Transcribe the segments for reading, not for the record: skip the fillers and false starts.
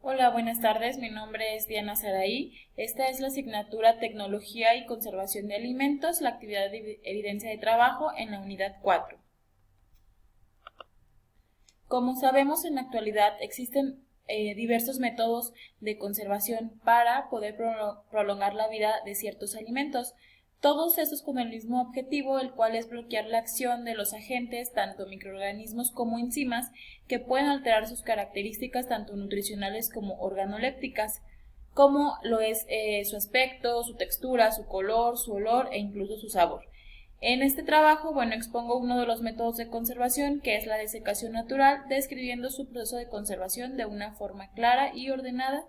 Hola, buenas tardes. Mi nombre es Diana Saraí. Esta es la asignatura Tecnología y Conservación de Alimentos, la actividad de evidencia de trabajo en la unidad 4. Como sabemos, en la actualidad existen diversos métodos de conservación para poder prolongar la vida de ciertos alimentos. Todos estos con el mismo objetivo, el cual es bloquear la acción de los agentes, tanto microorganismos como enzimas, que pueden alterar sus características tanto nutricionales como organolépticas, como lo es su aspecto, su textura, su color, su olor e incluso su sabor. En este trabajo, expongo uno de los métodos de conservación, que es la desecación natural, describiendo su proceso de conservación de una forma clara y ordenada.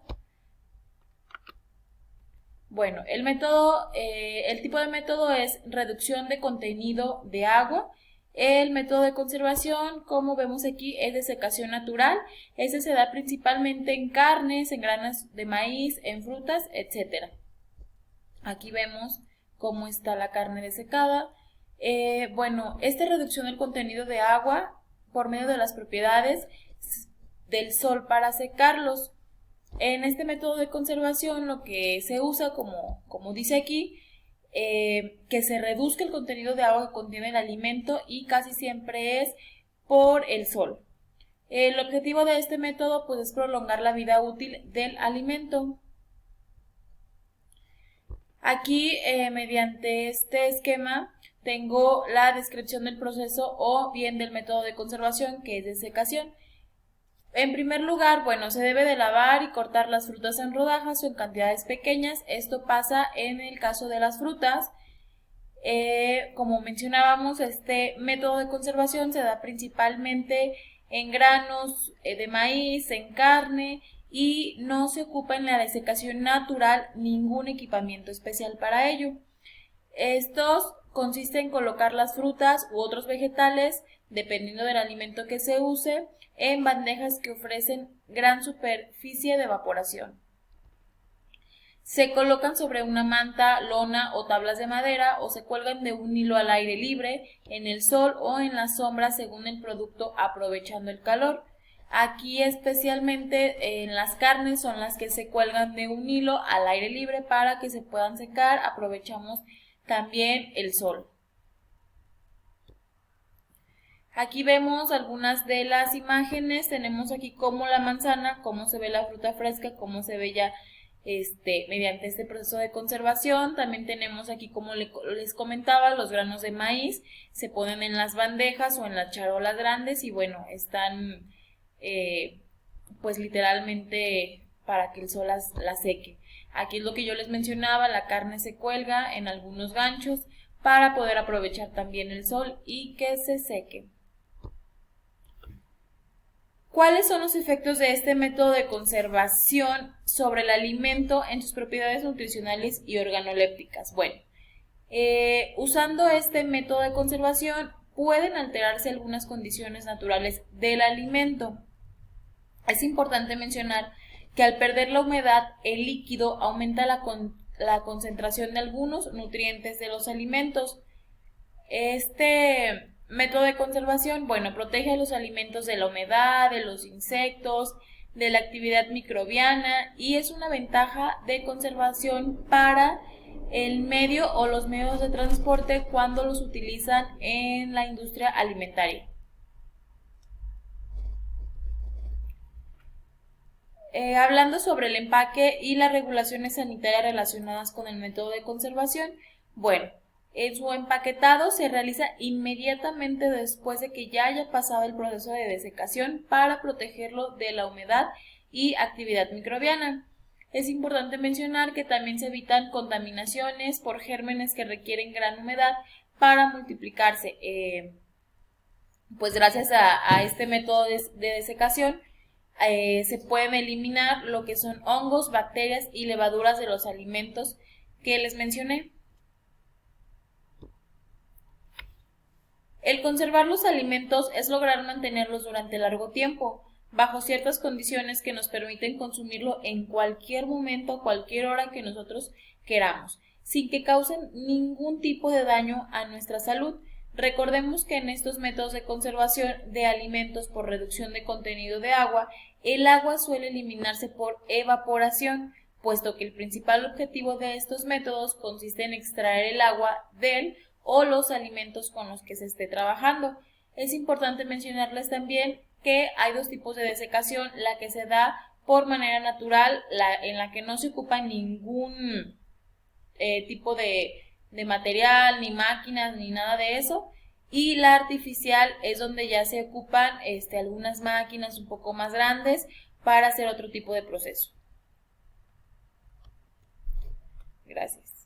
El tipo de método es reducción de contenido de agua. El método de conservación, como vemos aquí, es desecación natural. Este se da principalmente en carnes, en granos de maíz, en frutas, etc. Aquí vemos cómo está la carne desecada. Esta reducción del contenido de agua por medio de las propiedades del sol para secarlos. En este método de conservación lo que se usa, como dice aquí, que se reduzca el contenido de agua que contiene el alimento y casi siempre es por el sol. El objetivo de este método pues es prolongar la vida útil del alimento. Aquí, mediante este esquema, tengo la descripción del proceso o bien del método de conservación, que es desecación. En primer lugar, se debe de lavar y cortar las frutas en rodajas o en cantidades pequeñas. Esto pasa en el caso de las frutas. Como mencionábamos, este método de conservación se da principalmente en granos de maíz, en carne, y no se ocupa en la desecación natural ningún equipamiento especial para ello. Estos consisten en colocar las frutas u otros vegetales, dependiendo del alimento que se use, en bandejas que ofrecen gran superficie de evaporación. Se colocan sobre una manta, lona o tablas de madera, o se cuelgan de un hilo al aire libre, en el sol o en la sombra según el producto, aprovechando el calor. Aquí especialmente en las carnes son las que se cuelgan de un hilo al aire libre para que se puedan secar. Aprovechamos también el sol. Aquí vemos algunas de las imágenes. Tenemos aquí cómo la manzana, cómo se ve la fruta fresca, cómo se ve ya mediante este proceso de conservación. También tenemos aquí, como les comentaba, los granos de maíz se ponen en las bandejas o en las charolas grandes y están pues literalmente para que el sol la seque. Aquí es lo que yo les mencionaba, la carne se cuelga en algunos ganchos para poder aprovechar también el sol y que se seque. ¿Cuáles son los efectos de este método de conservación sobre el alimento en sus propiedades nutricionales y organolépticas? Usando este método de conservación pueden alterarse algunas condiciones naturales del alimento. Es importante mencionar que al perder la humedad, el líquido aumenta la concentración de algunos nutrientes de los alimentos. Este método de conservación, protege a los alimentos de la humedad, de los insectos, de la actividad microbiana, y es una ventaja de conservación para el medio o los medios de transporte cuando los utilizan en la industria alimentaria. Hablando sobre el empaque y las regulaciones sanitarias relacionadas con el método de conservación, en su empaquetado se realiza inmediatamente después de que ya haya pasado el proceso de desecación para protegerlo de la humedad y actividad microbiana. Es importante mencionar que también se evitan contaminaciones por gérmenes que requieren gran humedad para multiplicarse. Gracias a este método de desecación, se pueden eliminar lo que son hongos, bacterias y levaduras de los alimentos que les mencioné. El conservar los alimentos es lograr mantenerlos durante largo tiempo, bajo ciertas condiciones que nos permiten consumirlo en cualquier momento, a cualquier hora que nosotros queramos, sin que causen ningún tipo de daño a nuestra salud. Recordemos que en estos métodos de conservación de alimentos por reducción de contenido de agua, el agua suele eliminarse por evaporación, puesto que el principal objetivo de estos métodos consiste en extraer el agua del o los alimentos con los que se esté trabajando. Es importante mencionarles también que hay dos tipos de desecación, la que se da por manera natural, en la que no se ocupa ningún tipo de material, ni máquinas, ni nada de eso, y la artificial es donde ya se ocupan algunas máquinas un poco más grandes para hacer otro tipo de proceso. Gracias.